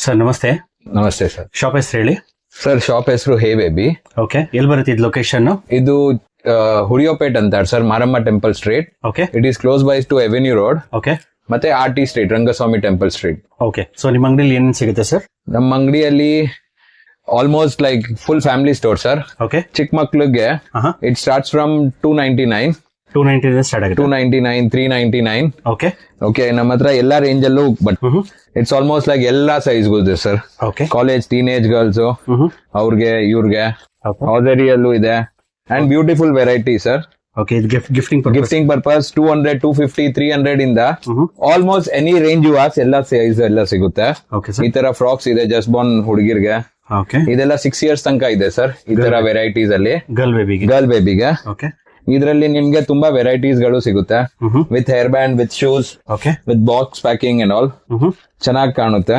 Sir ನಮಸ್ತೆ. ನಮಸ್ತೆ sir. Shop ಹೆಸರು ಹೇಳಿ ಸರ್ ಶಾಪ್ ಹೆಸರು ಹೇ ಬೇಬಿ. ಓಕೆ, ಎಲ್ಲಿ ಬರುತ್ತೆ ಇದು ಲೊಕೇಶನ್? ಇದು ಹುಡಿಯೋಪೇಟ್ ಅಂತ sir, Maramma temple street. Okay, it is close by two avenue road. Okay, ಮತ್ತೆ RT street, Rangaswamy temple street. Okay. So ನಿಮ್ಮ ಅಂಗಡಿಯಲ್ಲಿ ಏನೇನು ಸಿಗುತ್ತೆ ಸರ್? ನಮ್ಮ ಅಂಗಡಿಯಲ್ಲಿ almost like full family store sir. Okay, ಚಿಕ್ಕ ಮಕ್ಳಿಗೆ ಇಟ್ ಸ್ಟಾರ್ಟ್ಸ್ ಫ್ರಮ್ 299 ಸ್ಟಾರ್ಟ್ ಆಗುತ್ತೆ. 299 399. ಓಕೆ, ಓಕೆ, ನಮ್ಮ ಹತ್ರ ಎಲ್ಲಾ ರೇಂಜ್ ಅಲ್ಲೂ, ಬಟ್ ಇಟ್ಸ್ ಆಲ್ಮೋಸ್ಟ್ ಲೈಕ್ ಎಲ್ಲಾ ಸೈಜ್ಗೂ ಇದೆ sir. Okay, college teenage girls ಅವ್ರಿಗೆ ಇವ್ರಿಗೆ ಹಾಜರಿಯಲ್ಲೂ ಇದೆ. And beautiful variety sir. Okay, ಇದು ಗಿಫ್ಟಿಂಗ್ ಪರ್ಪಸ್ 200 250 300 ಇಂದ almost any range you ask ಎಲ್ಲ ಸೈಜ್ ಎಲ್ಲ ಸಿಗುತ್ತೆ. Okay sir. ಈ ತರ ಫ್ರಾಕ್ಸ್ ಇದೆ ಜಸ್ಟ್ ಬಾರ್ನ್ ಹುಡುಗಿರ್ಗೆ. ಓಕೆ, ಇದೆಲ್ಲ 6 years ತನಕ ಇದೆ ಸರ್. ಈ ತರ ವೆರೈಟೀಸ್ ಅಲ್ಲಿ ಗರ್ಲ್ ಬೇಬಿಗೆ. ಓಕೆ, ಇದರಲ್ಲಿ ನಿಮ್ಗೆ ತುಂಬಾ ವೆರೈಟೀಸ್ ಗಳು ಸಿಗುತ್ತೆ. With hair band, with shoes, okay, with box packing and all. ಚೆನ್ನಾಗಿ ಕಾಣುತ್ತೆ.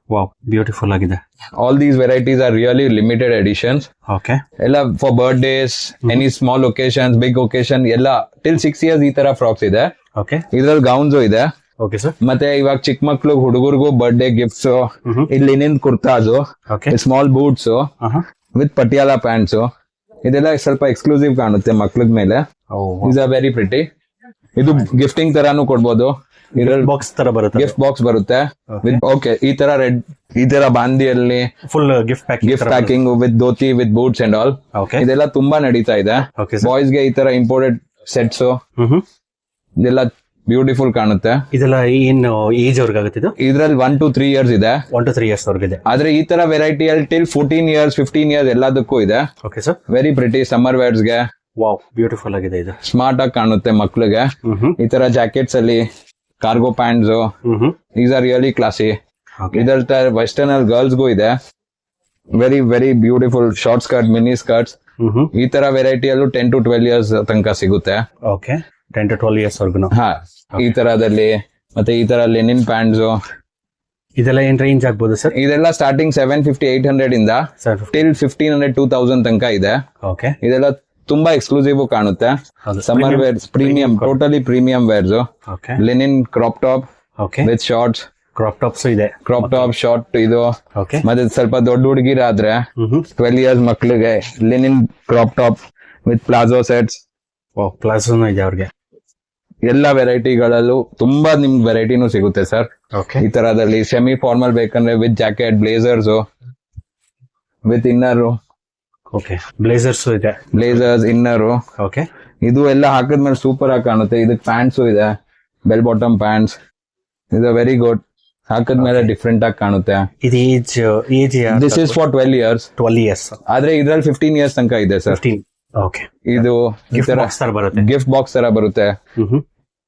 ವಾವ್, ಬ್ಯೂಟಿಫುಲ್ ಆಗಿದೆ. All these varieties are really limited editions. Okay, ಎಲ್ಲ for birthdays, any small occasions, big occasion ಎಲ್ಲ ಟಿಲ್ 6 years ಈ ತರ frocks ಇದೆ. Okay, ಇದ್ರಲ್ಲಿ gowns ಇದೆ. Okay sir. ಮತ್ತೆ ಇವಾಗ ಚಿಕ್ಕ ಮಕ್ಳು ಹುಡುಗರಿಗೂ ಬರ್ಡೇ ಗಿಫ್ಟ್ಸ್, ಇಲ್ಲಿ linen kurtas, small boots with Patiala pants, ಇದೆಲ್ಲ ಸ್ವಲ್ಪ ಎಕ್ಸ್ಕ್ಲೂಸಿವ್ ಕಾಣುತ್ತೆ ಮಕ್ಳಿಗ್ ಮೇಲೆ. Is a very pretty. ಇದು ಗಿಫ್ಟಿಂಗ್ ತರಾನು ಕೊಡ್ಬೋದು. ಇದ್ರಲ್ಲಿ ಬಾಕ್ಸ್ ತರ ಬರುತ್ತೆ, ಗಿಫ್ಟ್ ಬಾಕ್ಸ್ ಬರುತ್ತೆ. ಓಕೆ, ಈ ತರ ರೆಡ್, ಈ ತರ ಬಾಂದಿಯಲ್ಲಿ full gift packing with dhoti, with boots and all. ಇದೆಲ್ಲ ತುಂಬಾ ನಡೀತಾ ಇದೆ. ಬಾಯ್ಸ್ ಗೆ ಈ ತರ ಇಂಪೋರ್ಟೆಡ್ ಸೆಟ್ಸ್ ಇದೆಲ್ಲ ಬ್ಯೂಟಿಫುಲ್ ಕಾಣುತ್ತೆ. ಇದೆಲ್ಲ ಏನು ಏಜ್ ಅವ್ರಿಗೆ ಆಗುತ್ತೆ? ಇದು ಇದ್ರಲ್ಲಿ 1 to 3 years ಇದೆ. 1 to 3 years ವರ್ಗಿದೆ. ಆದ್ರೆ ಈ ತರ ವೆರೈಟಿ ಅಲ್ಲಿ ಟಿಲ್ 14 years 15 years ಎಲ್ಲದಕ್ಕೂ ಇದೆ. Okay sir. Very pretty summer wares ಗೆ. ವಾವ್, ಬ್ಯೂಟಿಫುಲ್ ಆಗಿದೆ. ಇದು ಸ್ಮಾರ್ಟ್ ಆಗಿ ಕಾಣುತ್ತೆ ಮಕ್ಳಿಗೆ. ಈ ತರ ಜಾಕೆಟ್ಸ್ ಅಲ್ಲಿ cargo pants, these are really classy. ಇದರ ವೆಸ್ಟರ್ನ್ ಅಲ್ಲಿ ಗರ್ಲ್ಸ್ ಗೂ ಇದೆ. Very very beautiful short skirt, mini skirts. ಈ ತರ ವೆರೈಟಿಯಲ್ಲೂ 10 to 12 years ತನಕ ಸಿಗುತ್ತೆ. ಓಕೆ, 10 to 12 years ವರ್ಗು. ಹಾ, ಈ ತರದಲ್ಲಿ. ಮತ್ತೆ ಈ ತರ ಲೆನಿನ್ ಪ್ಯಾಂಟ್ಸ್, ಇದೆಲ್ಲ ಏನ್ ರೇಂಜ್ ಆಗ್ಬೋದು ಸರ್? ಇದೆಲ್ಲ ಸ್ಟಾರ್ಟಿಂಗ್ 750 800 ಇಂದ ಟಿಲ್ 1500 2000 ತನಕ ಇದೆ. ಓಕೆ, ಇದೆಲ್ಲ ತುಂಬಾ ಎಕ್ಸ್ಕ್ಲೂಸಿವ್ ಕಾಣುತ್ತೆ. Summer wears, premium, totally premium wears. Linen crop top with shorts. Crop tops ಇದೆ. ಕ್ರಾಪ್ ಟಾಪ್ ಶಾರ್ಟ್ ಇದು. ಓಕೆ, ಮತ್ತೆ ಸ್ವಲ್ಪ ದೊಡ್ಡ ಹುಡುಗಿರಾದ್ರೆ 12 years ಮಕ್ಳಿಗೆ linen crop top with palazzo sets. ಪ್ಲಾಜೋನು ಇದೆ ಅವ್ರಿಗೆ. ಎಲ್ಲ ವೆರೈಟಿಗಳಲ್ಲೂ ತುಂಬಾ ನಿಮ್ಗೆ ವೆರೈಟಿನೂ ಸಿಗುತ್ತೆ ಸರ್. ಈ ತರದಲ್ಲಿ ಸೆಮಿ ಫಾರ್ಮಲ್ ಬೇಕಂದ್ರೆ with jacket, blazers with inner. Okay, blazers ಇದೆ. Blazers, inner. ಓಕೆ, ಇದು ಎಲ್ಲ ಹಾಕಿದ್ಮೇಲೆ ಸೂಪರ್ ಆಗಿ ಕಾಣುತ್ತೆ. ಇದಕ್ ಪ್ಯಾಂಟ್ಸ್ ಇದೆ, ಬೆಲ್ ಬಾಟಮ್ ಪ್ಯಾಂಟ್ಸ್. ಇದು ವೆರಿ ಗುಡ್. ಹಾಕಿದ್ಮೇಲೆ ಡಿಫ್ರೆಂಟ್ ಆಗಿ ಕಾಣುತ್ತೆ. ಇದು age this is for 12 years. 12 years. ಆದ್ರೆ ಇದ್ರಲ್ಲಿ 15 years ತನಕ ಇದೆ ಸರ್. 15. ಓಕೆ, ಇದು ಗಿಫ್ಟ್ ಬಾಕ್ಸ್ ತರ ಬರುತ್ತೆ. ಗಿಫ್ಟ್ ಬಾಕ್ಸ್ ತರ ಬರುತ್ತೆ.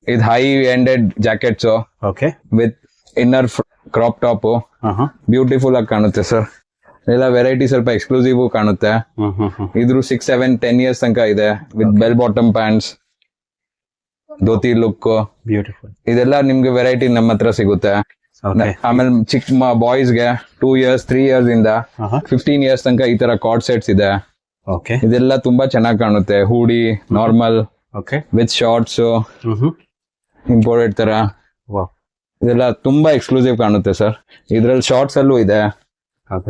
ಇದು high ended jackets. Okay, with inner crop top. Beautiful ಆಗಿ ಕಾಣುತ್ತೆ ಸರ್. ಎಲ್ಲ ವೆರೈಟಿ ಸ್ವಲ್ಪ ಎಕ್ಸ್ಕ್ಲೂಸಿವ್ ಕಾಣುತ್ತೆ. ಇದ್ರು 6 7 10 years ತನಕ ಇದೆ. With bell bottom pants, dhoti look. Beautiful. ಇದೆಲ್ಲ ನಿಮ್ಗೆ ವೆರೈಟಿ ನಮ್ಮ ಹತ್ರ ಸಿಗುತ್ತೆ. ಆಮೇಲೆ ಚಿಕ್ಕ ಬಾಯ್ಸ್ ಗೆ 2 years 3 years ಇಂದ 15 years ತನಕ ಈ ತರ ಕಾರ್ಡ್ ಸೆಟ್ಸ್ ಇದೆ. ಓಕೆ, ಇದೆಲ್ಲ ತುಂಬಾ ಚೆನ್ನಾಗಿ ಕಾಣುತ್ತೆ. ಹೂಡಿ, normal, okay, with shorts, imported ತರ. ಇದೆಲ್ಲ ತುಂಬಾ ಎಕ್ಸ್ಕ್ಲೂಸಿವ್ ಕಾಣುತ್ತೆ ಸರ್. ಇದ್ರಲ್ಲಿ ಶಾರ್ಟ್ಸ್ ಅಲ್ಲೂ ಇದೆ,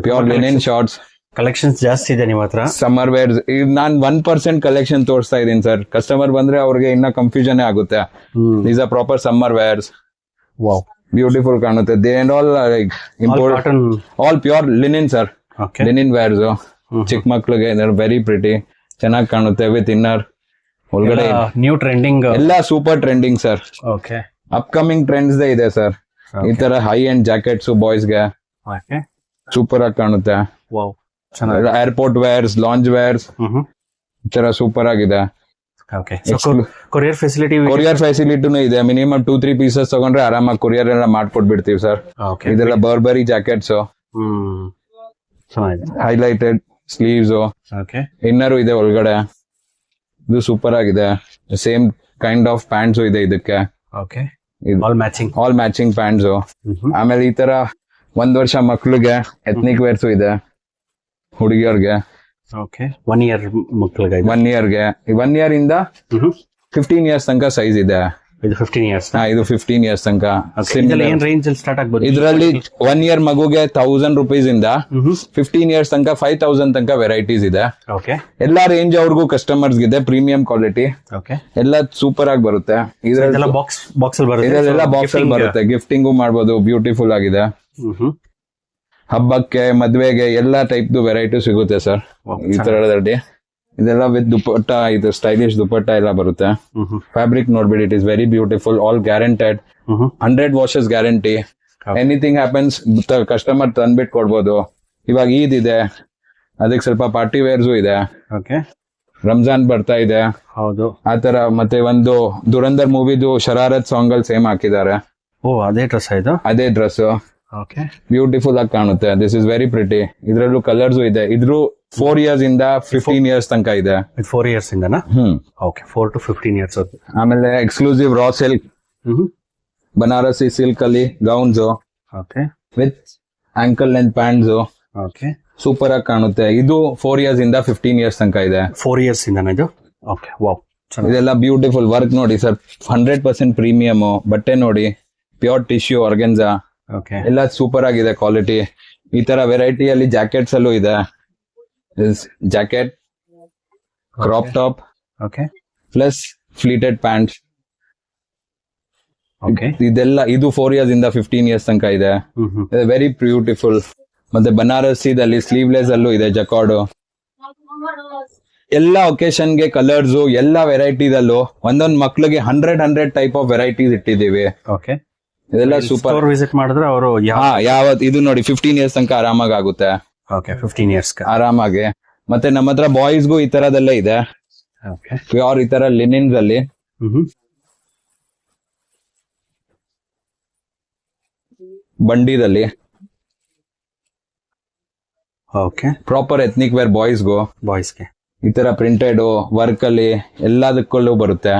ಪ್ಯೂರ್ ಲಿನೆನ್ ಶಾರ್ಟ್ಸ್. ಕಲೆಕ್ಷನ್ಸ್ ಜಾಸ್ತಿ ಇದೆ ನಿಮ್ಮ ಹತ್ರ. ಸಮ್ಮರ್ ವೇರ್ಸ್ ನಾನ್ 1% ಕಲೆಕ್ಷನ್ ತೋರಿಸ್ತಾ ಇದೀನಿ ಸರ್. ಕಸ್ಟಮರ್ ಬಂದ್ರೆ ಅವ್ರಿಗೆ ಇನ್ನ ಕನ್ಫ್ಯೂಷನ್ ಆಗುತ್ತೆ. These are proper summer wears. Wow, beautiful ಕಾಣುತ್ತೆ. They and all like import, all pure linen sir. Linen wears ಚಿಕ್ಕ ಮಕ್ಳಿಗೆ ವೆರಿ ಪ್ರಿಟಿ, ಚೆನ್ನಾಗಿ ಕಾಣುತ್ತೆ. ವಿತ್ ಇನ್ನರ್ ಒಳಗಡೆ ನ್ಯೂ ಟ್ರೆಂಡಿಂಗ್, ಎಲ್ಲ super trending sir. Okay, upcoming trends ಇದೆ sir. ಈ ತರ ಹೈ ಎಂಡ್ ಜಾಕೆಟ್ಸ್ ಬಾಯ್ಸ್ ಗೆ ಸೂಪರ್ ಆಗಿ ಕಾಣುತ್ತೆ. ಏರ್ಪೋರ್ಟ್ ವೇರ್ಸ್, ಲಾಂಜ್ ವೇರ್ಸ್, ಈ ತರ ಸೂಪರ್ ಆಗಿದೆ. ಕೊರಿಯರ್ ಫೆಸಿಲಿಟಿನೂ ಇದೆ. ಮಿನಿಮಮ್ 2-3 pieces ತಗೊಂಡ್ರೆ ಆರಾಮಾಗಿ ಕೊರಿಯರ್ ಎಲ್ಲ ಮಾಡ್ಕೊಟ್ಬಿಡ್ತೀವಿ ಸರ್. ಇದೆಲ್ಲ ಬರ್ಬರಿ ಜಾಕೆಟ್ಸ್, ಹೈಲೈಟೆಡ್ ಸ್ಲೀವ್ಸ್, ಇನ್ನರು ಇದೆ ಒಳಗಡೆ. ಇದು ಸೂಪರ್ ಆಗಿದೆ. ಸೇಮ್ ಕೈಂಡ್ ಆಫ್ ಪ್ಯಾಂಟ್ಸ್ ಇದೆ ಇದಕ್ಕೆ. All matching pants. ಆಮೇಲೆ ಈ ತರ 1 ವರ್ಷ ಮಕ್ಳಿಗೆ ಎಥ್ನಿಕ್ ವೇರ್ಸ್ ಇದೆ ಹುಡುಗಿಯರ್ಗೆ. 1 year ಮಕ್ಳಿಗೆ. 1 year ಗೆ 1 year ಇಂದ 15 years ತನಕ ಸೈಜ್ ಇದೆ. ಇದು 15 ಇಯರ್ಸ್. ಇದು 15 ಇಯರ್ಸ್ ತನಕ. ಇದೆಲ್ಲ ಏನ್ ರೇಂಜ್ ಅಲ್ಲಿ ಸ್ಟಾರ್ಟ್ ಆಗ್ಬೋದು? ಇದರಲ್ಲಿ 1 year ಮಗುಗೆ 1000 rupees ಇಂದ 15 years ತನಕ 5000 ತನಕ ವೆರೈಟೀಸ್ ಇದೆ. ಓಕೆ. ಎಲ್ಲಾ ರೇಂಜ್ ಅವ್ರಿಗೂ ಕಸ್ಟಮರ್ಸ್ ಇದೆ. Premium quality okay. ಎಲ್ಲ ಸೂಪರ್ ಆಗಿ ಬರುತ್ತೆ. ಇದೆಲ್ಲ ಬಾಕ್ಸ್ ಅಲ್ಲಿ ಬರುತ್ತೆ. ಇದೆಲ್ಲ ಬಾಕ್ಸ್ ಅಲ್ಲಿ ಬರುತ್ತೆ. ಗಿಫ್ಟಿಂಗು ಮಾಡ್ಬೋದು. ಬ್ಯೂಟಿಫುಲ್ ಆಗಿದೆ. ಹಬ್ಬಕ್ಕೆ ಮದ್ವೆಗೆ ಎಲ್ಲಾ ಟೈಪ್ ವೆರೈಟಿ ಸಿಗುತ್ತೆ ಸರ್ ಈ ತರದಲ್ಲಿ. ಇದೆಲ್ಲ ವಿತ್ ದುಪಟ್ಟ, ಇದು ಸ್ಟೈಲಿಶ್ ದುಪಟ್ಟ ಎಲ್ಲ ಬರುತ್ತೆ. ಫ್ಯಾಬ್ರಿಕ್ ನೋಡ್ಬಿಡಿ, it is very beautiful, all guaranteed, 100 washes guarantee. Anything happens customer ತಂದ್ಬಿಟ್ಟು ಕೊಡ್ಬೋದು. ಇವಾಗ ಈದ್ ಇದೆ, ಅದಕ್ಕೆ ಸ್ವಲ್ಪ ಪಾರ್ಟಿ ವೇರ್ಸು ಇದೆ. ಓಕೆ. ರಂಜಾನ್ ಬರ್ತಾ ಇದೆ. ಹೌದು. ಆತರ ಮತ್ತೆ ಒಂದು ದುರಂಧರ್ ಮೂವಿದು ಶರಾರತ್ ಸಾಂಗ್ ಅಲ್ಲಿ ಸೇಮ್ ಹಾಕಿದ್ದಾರೆ. ಓ, ಅದೇ ಡ್ರೆಸ್ ಇದು? ಅದೇ ಡ್ರೆಸ್. ಓಕೆ. ಬ್ಯೂಟಿಫುಲ್ ಆಗಿ ಕಾಣುತ್ತೆ. This is very pretty. ಇದ್ರಲ್ಲೂ ಕಲರ್ಸ್ ಇದೆ. ಇದ್ರು 4 years ಇಂದ 15 years ತನಕ ಇದೆ. 4 years ಇಂದನಾ? ಓಕೆ. 4 to 15 years. ಆಮೇಲೆ exclusive raw silk, Banarasi silk ಅಲ್ಲಿ gowns. Okay. With ankle length pants. Okay. Super ಆಗಿ ಕಾಣುತ್ತೆ. ಇದು 4 years ಇಂದ 15 years ತನಕ ಇದೆ. 4 years ಇಂದನಾ ಇದು? ಓಕೆ. ವಾವ್. ಇದೆಲ್ಲ ಬ್ಯೂಟಿಫುಲ್ ವರ್ಕ್ ನೋಡಿ ಸರ್. 100% ಪ್ರೀಮಿಯಮ್ ಬಟ್ಟೆ ನೋಡಿ. Pure tissue organza. ಓಕೆ. ಎಲ್ಲ ಸೂಪರ್ ಆಗಿದೆ ಕ್ವಾಲಿಟಿ. ಈ ತರ ವೆರೈಟಿಯಲ್ಲಿ ಜಾಕೆಟ್ಸ್ ಅಲ್ಲೂ ಇದೆ. Jacket, crop top, okay, plus pleated pant. Okay. ಇದೆಲ್ಲ ಇದು 4 years ಇಂದ 15 years ತನಕ ಇದೆ. Very beautiful. ಮತ್ತೆ ಬನಾರಸಿದಲ್ಲಿ ಸ್ಲೀವ್ಲೆಸ್ ಅಲ್ಲೂ ಇದೆ ಜಕಾರ್ಡ್. ಎಲ್ಲ ಒಕೇಶನ್ಗೆ ಕಲರ್ಸ್, ಎಲ್ಲ ವೆರೈಟಿದಲ್ಲೂ ಒಂದೊಂದ್ ಮಕ್ಳಿಗೆ 100 ಟೈಪ್ ಆಫ್ ವೆರೈಟೀಸ್ ಇಟ್ಟಿದ್ದೀವಿ. ಓಕೆ. ಇದೆಲ್ಲ ಸೂಪರ್. ವಿಸಿಟ್ ಮಾಡಿದ್ರೆ ಅವರು ಯಾವತ್ ಇದು ನೋಡಿ 15 years ತನಕ ಆರಾಮಾಗಿ ಆಗುತ್ತೆ. ಓಕೆ. 15 years ಆರಾಮಾಗಿ. ಮತ್ತೆ ನಮ್ಮ ಹತ್ರ ಬಾಯ್ಸ್ಗೂ ಈ ತರದಲ್ಲೇ ಇದೆ. ಓಕೆ. ಪ್ಯೂರ್ ಈ ತರ ಲಿನಿನ್ಸ್ ಅಲ್ಲಿ. ಬಂಡಿದಲ್ಲಿ. ಓಕೆ. ಪ್ರಾಪರ್ ಎಥ್ನಿಕ್ ವೇರ್ ಬಾಯ್ಸ್ಗೂ. ಬಾಯ್ಸ್ಗೆ ಈ ತರ ಪ್ರಿಂಟೆಡ್ ವರ್ಕ್ ಅಲ್ಲಿ ಎಲ್ಲದಕ್ಕೂ ಬರುತ್ತೆ.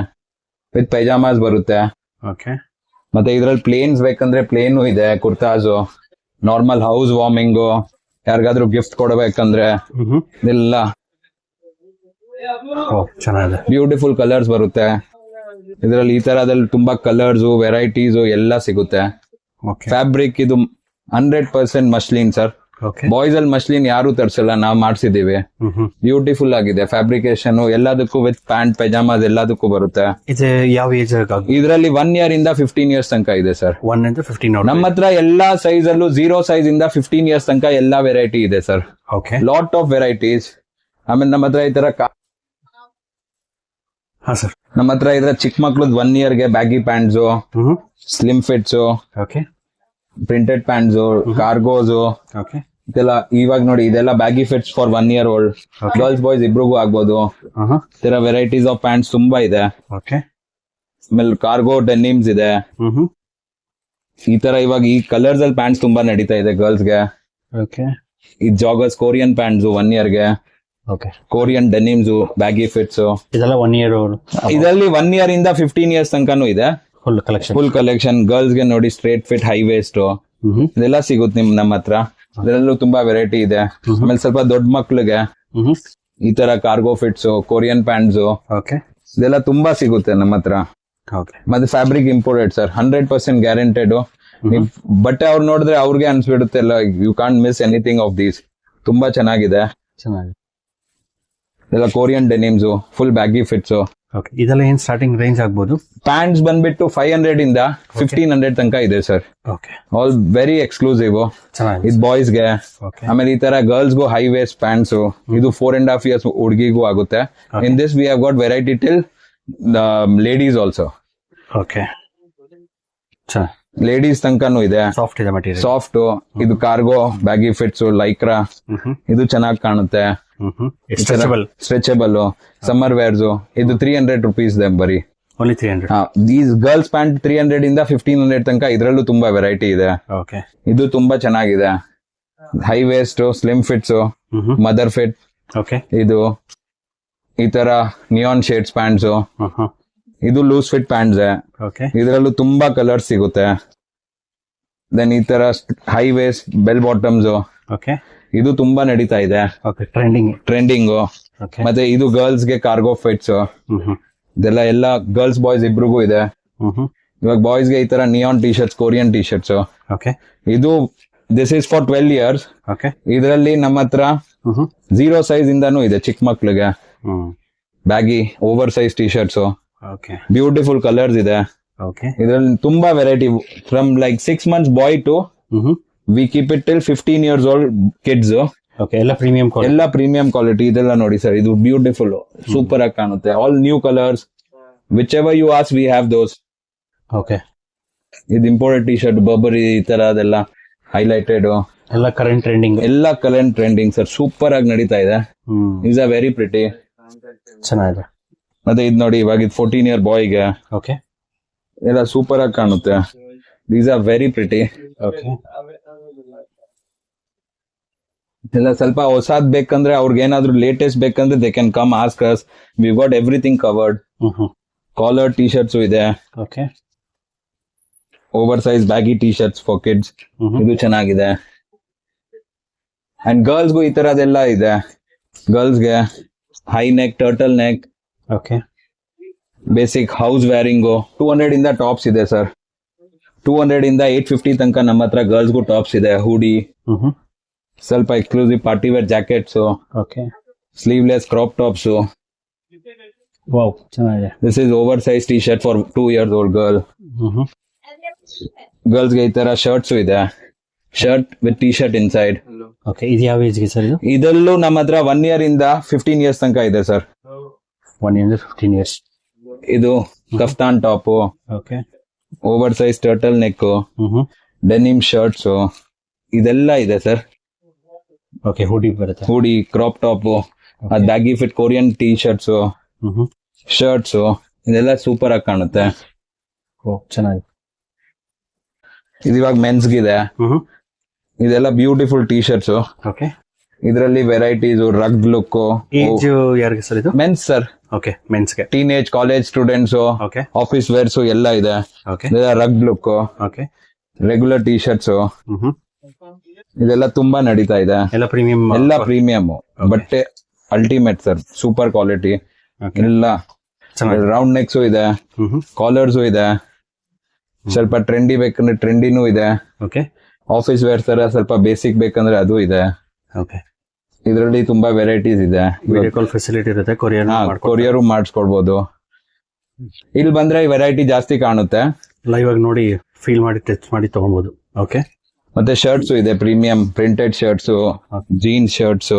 ವಿತ್ ಪೈಜಾಮಾಸ್ ಬರುತ್ತೆ. ಓಕೆ. ಮತ್ತೆ ಇದ್ರಲ್ಲಿ ಪ್ಲೇನ್ಸ್ ಬೇಕಂದ್ರೆ ಪ್ಲೇನು ಇದೆ. ಕುರ್ತಾಸು, ನಾರ್ಮಲ್ ಹೌಸ್ ವಾರ್ಮಿಂಗು, ಯಾರಿಗಾದ್ರೂ ಗಿಫ್ಟ್ ಕೊಡಬೇಕಂದ್ರೆ ಇದೆಲ್ಲ ಚೆನ್ನಾಗಿದೆ. ಬ್ಯೂಟಿಫುಲ್ ಕಲರ್ಸ್ ಬರುತ್ತೆ ಇದರಲ್ಲಿ. ಈ ತರದಲ್ಲಿ ತುಂಬಾ ಕಲರ್ಸ್, ವೆರೈಟೀಸ್ ಎಲ್ಲ ಸಿಗುತ್ತೆ. ಫ್ಯಾಬ್ರಿಕ್ ಇದು 100% ಮಸ್ಲಿನ್ ಸರ್. ಬಾಯ್ಸ್ ಅಲ್ಲಿ ಮಸ್ಲಿನ್ ಯಾರು ತರ್ಸಲ್ಲ, ನಾವ್ ಮಾಡ್ಸಿದೀವಿ. ಬ್ಯೂಟಿಫುಲ್ ಆಗಿದೆ ಫ್ಯಾಬ್ರಿಕೇಶನ್. ಎಲ್ಲದಕ್ಕೂ ವಿತ್ ಪ್ಯಾಂಟ್, ಪೈಜಾಮಾಸ್ ಎಲ್ಲದಕ್ಕೂ ಬರುತ್ತೆ. ಯಾವ ಏಜ್? ಇದರಲ್ಲಿ 1 year ಇಂದ 15 years ತನಕ ಇದೆ ಸರ್. 1 into 15. ನಮ್ಮ ಹತ್ರ ಎಲ್ಲಾ ಸೈಜ್ ಅಲ್ಲೂ 0 size ಇಂದ 15 years ತನಕ ಎಲ್ಲಾ ವೆರೈಟಿ ಇದೆ sir. Okay. Lot of varieties. ಆಮೇಲೆ ನಮ್ಮ ಹತ್ರ ಈ ತರ ಸರ್, ನಮ್ಮ ಹತ್ರ ಇದ್ರ ಚಿಕ್ಕ ಮಕ್ಳದ್ 1 year ಗೆ baggy pants, slim fits, okay, printed pants, cargos, okay, ಇದೆಲ್ಲ ಇವಾಗ ನೋಡಿ. ಇದೆಲ್ಲ baggy fits for 1 year old. Girls boys ಇಬ್ರಿಗೂ ಆಗ್ಬೋದು. ಈ ತರ ವೆರೈಟೀಸ್ ಆಫ್ ಪ್ಯಾಂಟ್ಸ್ ತುಂಬಾ ಇದೆ. ಓಕೆ. ಆಮೇಲೆ ಕಾರ್ಗೋ ಡೆನಿಮ್ಸ್ ಇದೆ. ಈ ತರ ಇವಾಗ ಈ ಕಲರ್ಸ್ ಅಲ್ಲಿ ಪ್ಯಾಂಟ್ಸ್ ತುಂಬಾ ನಡೀತಾ ಇದೆ ಗರ್ಲ್ಸ್ಗೆ. ಓಕೆ. ಈ ಜಾಗರ್ಸ್ ಕೊರಿಯನ್ ಪ್ಯಾಂಟ್ಸ್ 1 year ಗೆ. Okay. Korean denims, baggy fits ಇದೆಲ್ಲ 1 year. ಇದರಲ್ಲಿ 1 year ಇಂದ 15 years ತನಕನೂ ಇದೆ. Full collection. ಗರ್ಲ್ಸ್ ಗೆ ನೋಡಿ ಸ್ಟ್ರೇಟ್ ಫಿಟ್, ಹೈ ವೇಸ್ಟ್ ಇದೆಲ್ಲ ಸಿಗುತ್ತೆ ನಮ್ಮ ಹತ್ರ. ಇದರಲ್ಲೂ ತುಂಬಾ ವೆರೈಟಿ ಇದೆ. ಆಮೇಲೆ ಸ್ವಲ್ಪ ದೊಡ್ಡ ಮಕ್ಳಿಗೆ ಈ ತರ ಕಾರ್ಗೋ ಫಿಟ್ಸ್, ಕೊರಿಯನ್ ಪ್ಯಾಂಟ್ಸ್, ಇದೆಲ್ಲ ತುಂಬಾ ಸಿಗುತ್ತೆ ನಮ್ಮ ಹತ್ರ. ಮತ್ತೆ ಫ್ಯಾಬ್ರಿಕ್ ಇಂಪೋರ್ಟೆಡ್ ಸರ್, 100% ಗ್ಯಾರಂಟೆಡ್. ಬಟ್ಟೆ ಅವ್ರು ನೋಡಿದ್ರೆ ಅವ್ರಿಗೆ ಅನ್ಸ್ಬಿಡುತ್ತೆ, you can't miss anything of these. ತುಂಬಾ ಚೆನ್ನಾಗಿದೆ. ಇದೆಲ್ಲ Korean denims, full baggy fits. ಇದೆಲ್ಲ ಏನ್ ಸ್ಟಾರ್ಟಿಂಗ್ ರೇಂಜ್ ಆಗ್ಬೋದು? ಪ್ಯಾಂಟ್ಸ್ ಬಂದ್ಬಿಟ್ಟು 500 ಇಂದ 1500 ತನಕ ಇದೆ ಸರ್. All very exclusive. ಇದು ಬಾಯ್ಸ್ ಗೆ. ಆಮೇಲೆ ಈ ತರ ಗರ್ಲ್ಸ್ ಗು ಹೈ ವೇಸ್ಟ್ ಪ್ಯಾಂಟ್ಸ್. ಇದು 4.5 years ಹುಡುಗಿಗೂ ಆಗುತ್ತೆ. In this we have got variety till ladies also. Okay. Ladies ತನಕನೂ ಇದೆ. ಸಾಫ್ಟ್ ಇದೆ ಮೆಟೀರಿಯಲ್. ಸಾಫ್ಟ್. ಇದು ಕಾರ್ಗೋ, ಬ್ಯಾಗಿ ಫಿಟ್ಸ್, ಲೈಕ್ರಾ. ಇದು ಚೆನ್ನಾಗಿ ಕಾಣುತ್ತೆ. Stretchable summer wares. ಇದು 300 rupees ಬರೀ. ಓನ್ಲಿ 300. ದೀಸ್ ಗರ್ಲ್ಸ್ ಪ್ಯಾಂಟ್ 300 ಇಂದ 1500 ತನಕ. ಇದ್ರಲ್ಲೂ ತುಂಬಾ ವೆರೈಟಿ ಇದೆ. ಇದು ತುಂಬಾ ಚೆನ್ನಾಗಿದೆ. High waste, slim fits, mother fit. ಇದು ಈ ತರ ನಿಯಾನ್ ಶೇಡ್ಸ್ ಪ್ಯಾಂಟ್ಸ್. ಇದು ಲೂಸ್ ಫಿಟ್ ಪ್ಯಾಂಟ್ಸ್. ಇದರಲ್ಲೂ ತುಂಬಾ ಕಲರ್ಸ್ ಸಿಗುತ್ತೆ. ದೆನ್ ಈ ತರ ಹೈ ವೇಸ್ಟ್ ಬೆಲ್ ಬಾಟಮ್ಸ್. ಇದು ತುಂಬಾ ನಡೀತಾ ಇದೆ. ಟ್ರೆಂಡಿಂಗ್. ಮತ್ತೆ ಇದು ಗರ್ಲ್ಸ್ ಗೆ ಕಾರ್ಗೋ ಫಿಟ್ಸ್. ಇದೆಲ್ಲ ಎಲ್ಲ ಗರ್ಲ್ಸ್ ಬಾಯ್ಸ್ ಇಬ್ರಿಗೂ ಇದೆ. ಇವಾಗ ಬಾಯ್ಸ್ ಗೆ ಈ ತರ neon T shirts, Korean T shirts. Okay ಇದು this is for 12 years. Okay ಇದರಲ್ಲಿ ನಮ್ಮ ಹತ್ರ 0 ಸೈಜ್ ಇಂದಾನು ಇದೆ ಚಿಕ್ಕ ಮಕ್ಳಿಗೆ. Baggy over size T shirts, okay beautiful colours ಇದೆ. ಓಕೆ ಇದರಲ್ಲಿ ತುಂಬಾ variety, from like 6 months boy to we keep it till 15 years old kids. Okay ಎಲ್ಲ ಪ್ರೀಮಿಯಂ ಎಲ್ಲ ಪ್ರೀಮಿಯಂ ಕ್ವಾಲಿಟಿ. ಇದೆಲ್ಲ ನೋಡಿ ಸರ್, ಇದು ಬ್ಯೂಟಿಫುಲ್, ಸೂಪರ್ ಆಗಿ ಕಾಣುತ್ತೆ. All new colours, whichever you ask we have those. Okay ಇದು imported T shirt, Burberry, ಈ ತರ ಅದೆಲ್ಲ ಹೈಲೈಟೆಡ್, ಎಲ್ಲ ಕರೆಂಟ್ ಟ್ರೆಂಡಿಂಗ್. ಎಲ್ಲ ಕರೆಂಟ್ ಟ್ರೆಂಡಿಂಗ್ ಸರ್, ಸೂಪರ್ ಆಗಿ ನಡೀತಾ ಇದೆ. Is a very pretty. ಚೆನ್ನಾಗಿದೆ. ಮತ್ತೆ ಇದು ನೋಡಿ, ಇವಾಗ ಇದು 14 year ಬಾಯ್ಗೆ ಓಕೆ ಎಲ್ಲ ಸೂಪರ್ ಆಗಿ ಕಾಣುತ್ತೆ. These are very pretty. Okay ಎಲ್ಲ ಸ್ವಲ್ಪ ಹೊಸಾದ್ ಬೇಕಂದ್ರೆ, ಅವ್ರಿಗೆ ಏನಾದ್ರು ಲೇಟೆಸ್ಟ್ ಬೇಕಂದ್ರೆ they can come ask us. We got everything covered. Collar T shirts ಇದೆ, okay over size baggy T shirts for kids. ಇದು ಚೆನ್ನಾಗಿದೆ. ಅಂಡ್ ಗರ್ಲ್ಸ್ಗೂ ಈ ತರದೆಲ್ಲ ಇದೆ. ಗರ್ಲ್ಸ್ಗೆ high neck, turtle neck, okay basic house varying 200 ಇಂದ ಟಾಪ್ಸ್ ಇದೆ ಸರ್. 200 ಇಂದ 850 ತನಕ ನಮ್ಮ ಹತ್ರ ಗರ್ಲ್ಸ್ಗೂ ಟಾಪ್ಸ್ ಇದೆ. ಹುಡಿ, ಸ್ವಲ್ಪ exclusive party wear jackets, okay sleeveless crop tops. Wow, ಚೆನ್ನಾಗಿದೆ. This is over size T shirt for 2 years old girl. ಗರ್ಲ್ಸ್ಗೆ ಈ ತರ ಶರ್ಟ್ಸ್ ಇದೆ, shirt with T shirt inside. Okay ಇದು ಯಾವ ಏಜ್ಗೆ ಸರ್? ಇದು ಇದರಲ್ಲೂ ನಮ್ಮ ಹತ್ರ 1 year ಇಂದ 15 years ತನಕ ಇದೆ ಸರ್. 1 year 15 years. ಇದು kaftan top, okay over size turtle neck, denim shirts, ಇದೆಲ್ಲ ಇದೆ ಸರ್. ಓಕೆ ಹುಡಿ ಬರುತ್ತೆ. Hoodie, crop top, baggy fit Korean T shirts, shirts, ಇದೆಲ್ಲ ಸೂಪರ್ ಆಗಿ ಕಾಣುತ್ತೆ. ಚೆನ್ನಾಗಿದೆ. ಇದು ಇವಾಗ ಮೆನ್ಸ್ಗಿದೆ. ಇದೆಲ್ಲ ಬ್ಯೂಟಿಫುಲ್ ಟಿ ಶರ್ಟ್ಸ್. ಓಕೆ ಇದರಲ್ಲಿ ವೆರೈಟೀಸ್, ರಗ್ ಲುಕ್. ಏಜ್ ಯಾರಿಗೆ ಸರ್ ಇದು? Men's sir. ಓಕೆ ಮೆನ್ಸ್ಗೆ. Teenage, college students, okay office wears ಎಲ್ಲ ಇದೆ. Okay rug look, okay regular T shirts, ಇದೆಲ್ಲ ತುಂಬಾ ನಡೀತಾ ಇದೆ. ಎಲ್ಲ ಪ್ರೀಮಿಯಂ, ಎಲ್ಲ ಪ್ರೀಮಿಯಂ ಬಟ್ಟೆ, ಅಲ್ಟಿಮೇಟ್ ಸರ್, ಸೂಪರ್ ಕ್ವಾಲಿಟಿ. ಎಲ್ಲ ರೌಂಡ್ ನೆಕ್ಸ್ ಇದೆ, ಕಾಲರ್ಸ್ ಇದೆ. ಸ್ವಲ್ಪ ಟ್ರೆಂಡಿ ಬೇಕಂದ್ರೆ ಟ್ರೆಂಡಿನೂ ಇದೆ. ಓಕೆ ಆಫೀಸ್ ವೇರ್ ತರ ಸ್ವಲ್ಪ ಬೇಸಿಕ್ ಬೇಕಂದ್ರೆ ಅದು ಇದೆ. ಓಕೆ ಇದರಲ್ಲಿ ತುಂಬಾ ವೆರೈಟೀಸ್ ಇದೆ. ವಿಡಿಯೋ ಕಾಲ್ ಫೆಸಿಲಿಟಿ ಇರುತ್ತೆ, ಕೊರಿಯರ್ ಮಾಡಿಸ್ಕೊಡ್ಬೋದು. ಇಲ್ಲಿ ಬಂದ್ರೆ ವೆರೈಟಿ ಜಾಸ್ತಿ ಕಾಣುತ್ತೆ. ಲೈವ್ ಆಗಿ ನೋಡಿ, ಫೀಲ್ ಮಾಡಿ, ಟಚ್ ಮಾಡಿ ತಗೊಬಹುದು. ಓಕೆ ಮತ್ತೆ ಶರ್ಟ್ಸ್ ಇದೆ, premium printed shirts, jeans shirts,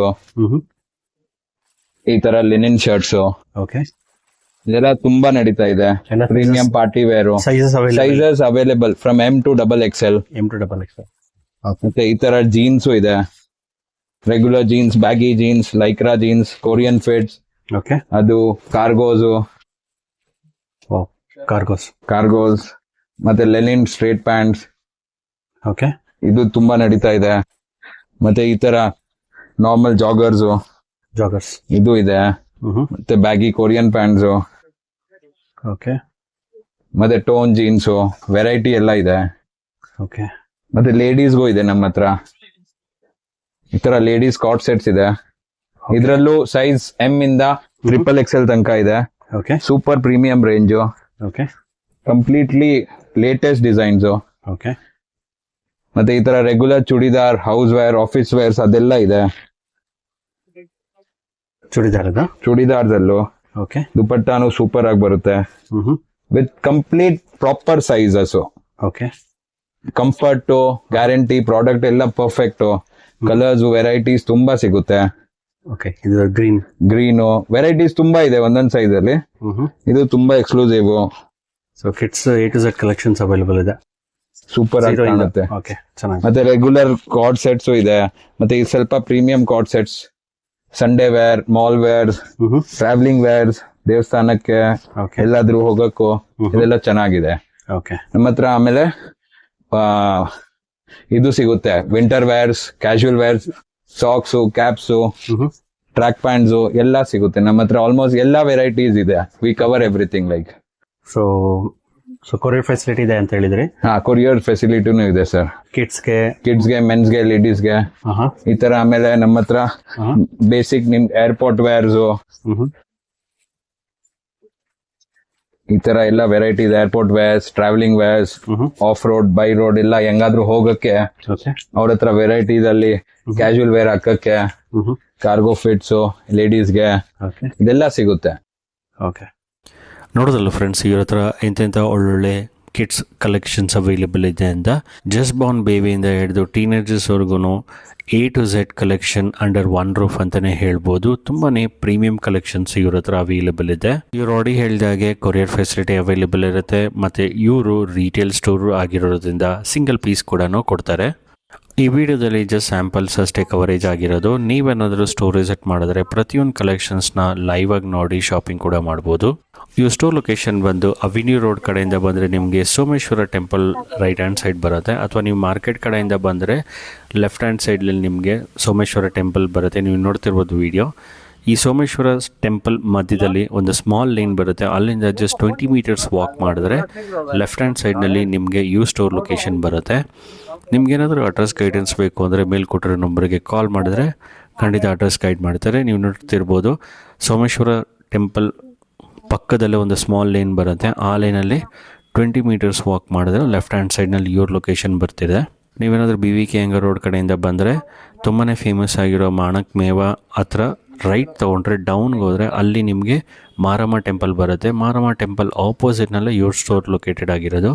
ಈ ತರ ಲಿನಿನ್ ಶರ್ಟ್ಸ್. ಓಕೆ ಇದೆಲ್ಲ ತುಂಬಾ ನಡೀತಾ ಇದೆ. Premium party wear, sizes available from M to XXL. ಮತ್ತೆ ಈ ತರ ಜೀನ್ಸ್ ಇದೆ, regular jeans, baggy jeans, Lycra jeans, Korean fits. Okay ಅದು ಕಾರ್ಗೋಸ್ ಮತ್ತೆ ಲೆನಿನ್ ಸ್ಟ್ರೇಟ್ ಪ್ಯಾಂಟ್ಸ್. ಓಕೆ ಇದು ತುಂಬಾ ನಡೀತಾ ಇದೆ. ಮತ್ತೆ ಈ ತರ ನಾರ್ಮಲ್ ಜಾಗರ್ಸ್ ಇದು ಇದೆ. ಮತ್ತೆ ಬ್ಯಾಗಿ ಕೊರಿಯನ್ ಪ್ಯಾಂಟ್ಸ್, ಓಕೆ ಮತ್ತೆ ಟೋನ್ ಜೀನ್ಸ್, ವೆರೈಟಿ ಎಲ್ಲ ಇದೆ. ಓಕೆ ಮತ್ತೆ ಲೇಡೀಸ್ಗೂ ಇದೆ ನಮ್ಮ ಹತ್ರ. ಈ ತರ ಲೇಡೀಸ್ ಕಾರ್ಡ್ ಸೆಟ್ಸ್ ಇದೆ. ಇದ್ರಲ್ಲೂ ಸೈಜ್ M ಇಂದ XXL ತನಕ ಇದೆ. Okay super premium range. Okay completely latest designs. Okay ಮತ್ತೆ ಈ ತರ regular churidar, house wear, office wears ಅದೆಲ್ಲ ಇದೆ. ಚೂಡಿದಾರ್ದಲ್ಲೂ ಓಕೆ ದುಪಟ್ಟಾನು ಸೂಪರ್ ಆಗಿ ಬರುತ್ತೆ, with complete proper sizes. Okay comfort, guarantee, product ಎಲ್ಲ ಪರ್ಫೆಕ್ಟ್. ಕಲರ್ಸ್ ವೆರೈಟೀಸ್ ತುಂಬಾ ಸಿಗುತ್ತೆ. ಓಕೆ ಇದು ಗ್ರೀನ್ ವೆರೈಟೀಸ್ ತುಂಬಾ ಇದೆ ಒಂದೊಂದ್ ಸೈಜ್ ಅಲ್ಲಿ. ಇದು ತುಂಬಾ exclusive. So kids A to Z collections available ಇದೆ. ಸೂಪರ್ ಆಗಿ ಕಾಣುತ್ತೆ. ಓಕೆ ಚೆನ್ನಾಗಿ. ಮತ್ತೆ ರೆಗ್ಯುಲರ್ ಕಾರ್ಡ್ ಸೆಟ್ಸ್ ಇದೆ. ಮತ್ತೆ ಈ ಸ್ವಲ್ಪ premium cord sets, Sunday wear, mall wears, travelling wears, ದೇವಸ್ಥಾನಕ್ಕೆ ಎಲ್ಲಾದ್ರೂ ಹೋಗಕ್ಕೂ ಇದೆಲ್ಲ ಚೆನ್ನಾಗಿದೆ. ಓಕೆ ನಮ್ಮ ಹತ್ರ ಆಮೇಲೆ ಇದು ಸಿಗುತ್ತೆ, winter wears, casual wears, socks, caps, track pants ಎಲ್ಲ ಸಿಗುತ್ತೆ ನಮ್ಮ ಹತ್ರ. ಆಲ್ಮೋಸ್ಟ್ ಎಲ್ಲಾ ವೆರೈಟೀಸ್ ಇದೆ. We cover everything like. So courier facility ಇದೆ ಅಂತ ಹೇಳಿದ್ರಿ. ಕೊರಿಯರ್ ಫೆಸಿಲಿಟಿನೂ ಇದೆ ಸರ್. ಕಿಡ್ಸ್ಗೆ, ಮೆನ್ಸ್ಗೆ, ಲೇಡೀಸ್ಗೆ ಈ ತರ. ಆಮೇಲೆ ನಮ್ಮ ಹತ್ರ ಬೇಸಿಕ್ ನಿಮ್ ಏರ್ಪೋರ್ಟ್ ವೇರ್ಸ್, ಈ ತರ ಎಲ್ಲ ವೆರೈಟಿ ಇದೆ. Airport wares, travelling wares, of road, by road ಎಲ್ಲ ಹೆಂಗಾದ್ರೂ ಹೋಗಕ್ಕೆ ಓಕೆ ಅವ್ರ ಹತ್ರ ವೆರೈಟೀಸ್ ಅಲ್ಲಿ ಕ್ಯಾಶುವಲ್ ವೇರ್ ಹಾಕಕ್ಕೆ, ಕಾರ್ಗೋ ಫಿಟ್ಸ್ ಲೇಡೀಸ್ಗೆ ಓಕೆ ಇದೆಲ್ಲ ಸಿಗುತ್ತೆ. ಓಕೆ ನೋಡೋದಲ್ಲ ಫ್ರೆಂಡ್ಸ್, ಇವ್ರ ಹತ್ರ ಎಂತೆಂಥ ಒಳ್ಳೊಳ್ಳೆ ಕಿಡ್ಸ್ ಕಲೆಕ್ಷನ್ಸ್ ಅವೈಲೇಬಲ್ ಇದೆ ಅಂತ. ಜಸ್ಟ್ ಬಾರ್ನ್ ಬೇಬಿಯಿಂದ ಹಿಡಿದು ಟೀನೇಜರ್ಸ್ವರೆಗೂ A to Z collection under one roof ಅಂತಲೇ ಹೇಳ್ಬೋದು. ತುಂಬಾ ಪ್ರೀಮಿಯಂ ಕಲೆಕ್ಷನ್ಸ್ ಇವ್ರ ಹತ್ರ ಅವೈಲೇಬಲ್ ಇದೆ. ಇವ್ರು ಆಲ್ರೆಡಿ ಹೇಳಿದಾಗೆ ಕೊರಿಯರ್ ಫೆಸಿಲಿಟಿ ಅವೈಲೇಬಲ್ ಇರುತ್ತೆ, ಮತ್ತು ಇವರು ರಿಟೇಲ್ ಸ್ಟೋರ್ ಆಗಿರೋದ್ರಿಂದ ಸಿಂಗಲ್ ಪೀಸ್ ಕೂಡ ಕೊಡ್ತಾರೆ. ಈ ವಿಡಿಯೋದಲ್ಲಿ ಜಸ್ಟ್ ಸ್ಯಾಂಪಲ್ಸ್ ಅಷ್ಟೇ ಕವರೇಜ್ ಆಗಿರೋದು. ನೀವೇನಾದರೂ ಸ್ಟೋರ್ ವಿಸಿಟ್ ಮಾಡಿದ್ರೆ ಪ್ರತಿಯೊಂದು ಕಲೆಕ್ಷನ್ಸ್ನ ಲೈವ್ ಆಗಿ ನೋಡಿ ಶಾಪಿಂಗ್ ಕೂಡ ಮಾಡ್ಬೋದು. ಈ ಸ್ಟೋರ್ ಲೊಕೇಶನ್ ಬಂದು ಅವಿನ್ಯೂ ರೋಡ್ ಕಡೆಯಿಂದ ಬಂದರೆ ನಿಮಗೆ Someshwara temple right hand side ಬರುತ್ತೆ, ಅಥವಾ ನೀವು ಮಾರ್ಕೆಟ್ ಕಡೆಯಿಂದ ಬಂದರೆ ಲೆಫ್ಟ್ ಹ್ಯಾಂಡ್ ಸೈಡ್ನಲ್ಲಿ ನಿಮಗೆ ಸೋಮೇಶ್ವರ ಟೆಂಪಲ್ ಬರುತ್ತೆ. ನೀವು ನೋಡ್ತಿರ್ಬೋದು ವಿಡಿಯೋ. ಈ ಸೋಮೇಶ್ವರ ಟೆಂಪಲ್ ಮಧ್ಯದಲ್ಲಿ ಒಂದು ಸ್ಮಾಲ್ ಲೇನ್ ಬರುತ್ತೆ, ಅಲ್ಲಿಂದ ಜಸ್ಟ್ 20 ಮೀಟರ್ಸ್ ವಾಕ್ ಮಾಡಿದ್ರೆ ಲೆಫ್ಟ್ ಹ್ಯಾಂಡ್ ಸೈಡ್ನಲ್ಲಿ ನಿಮಗೆ ಸ್ಟೋರ್ ಲೊಕೇಶನ್ ಬರುತ್ತೆ. ನಿಮ್ಗೇನಾದರೂ ಅಡ್ರೆಸ್ ಗೈಡೆನ್ಸ್ ಬೇಕು ಅಂದರೆ ಮೇಲ್ ಕೊಟ್ಟಿರೋ ನಂಬರ್ಗೆ ಕಾಲ್ ಮಾಡಿದ್ರೆ ಖಂಡಿತ ಅಡ್ರೆಸ್ ಗೈಡ್ ಮಾಡ್ತಾರೆ. ನೀವು ನೋಡ್ತಿರ್ಬೋದು ಸೋಮೇಶ್ವರ ಟೆಂಪಲ್ ಪಕ್ಕದಲ್ಲೇ ಒಂದು ಸ್ಮಾಲ್ ಲೇನ್ ಬರುತ್ತೆ, ಆ ಲೈನಲ್ಲಿ 20 ಮೀಟರ್ಸ್ ವಾಕ್ ಮಾಡಿದ್ರೆ ಲೆಫ್ಟ್ ಹ್ಯಾಂಡ್ ಸೈಡ್ನಲ್ಲಿ ಇವ್ರ ಲೊಕೇಶನ್ ಬರ್ತಿದೆ. ನೀವೇನಾದರೂ BVK ಅಂಗರ್ ರೋಡ್ ಕಡೆಯಿಂದ ಬಂದರೆ ತುಂಬಾ ಫೇಮಸ್ ಆಗಿರೋ ಮಾಣಕ್ ಮೇವ ಹತ್ರ ರೈಟ್ ತೊಗೊಂಡ್ರೆ ಡೌನ್ಗೆ ಹೋದರೆ ಅಲ್ಲಿ ನಿಮಗೆ ಮಾರಮ್ಮ ಟೆಂಪಲ್ ಬರುತ್ತೆ. ಮಾರಮ್ಮ ಟೆಂಪಲ್ ಆಪೋಸಿಟ್ನಲ್ಲೇ ಇವ್ರ ಸ್ಟೋರ್ ಲೊಕೇಟೆಡ್ ಆಗಿರೋದು.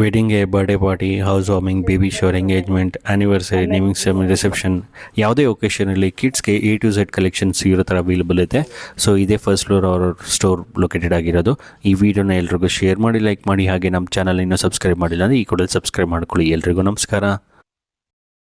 ವೆಡ್ಡಿಂಗ್ಗೆ, birthday party, house warming, baby shower, engagement, anniversary, naming ceremony, reception, ಯಾವುದೇ ಒಕೇಶನಲ್ಲಿ ಕಿಡ್ಸ್ಗೆ A to Z ಕಲೆಕ್ಷನ್ಸ್ ಇರೋ ಥರ ಅವೈಲೇಬಲ್ ಇದೆ. ಸೊ ಇದೇ ಫಸ್ಟ್ ಫ್ಲೋರ್ ಅವ್ರ ಸ್ಟೋರ್ ಲೊಕೇಟೆಡ್ ಆಗಿರೋದು. ಈ ವಿಡಿಯೋನ ಎಲ್ರಿಗೂ ಶೇರ್ ಮಾಡಿ, ಲೈಕ್ ಮಾಡಿ, ಹಾಗೆ ನಮ್ಮ ಚಾನಲ್ ಇನ್ನೂ ಸಬ್ಸ್ಕ್ರೈಬ್ ಮಾಡಿಲ್ಲ ಅಂದರೆ ಈ ಕೂಡಲೇ ಸಬ್ಸ್ಕ್ರೈಬ್ ಮಾಡ್ಕೊಳ್ಳಿ. ಎಲ್ರಿಗೂ ನಮಸ್ಕಾರ.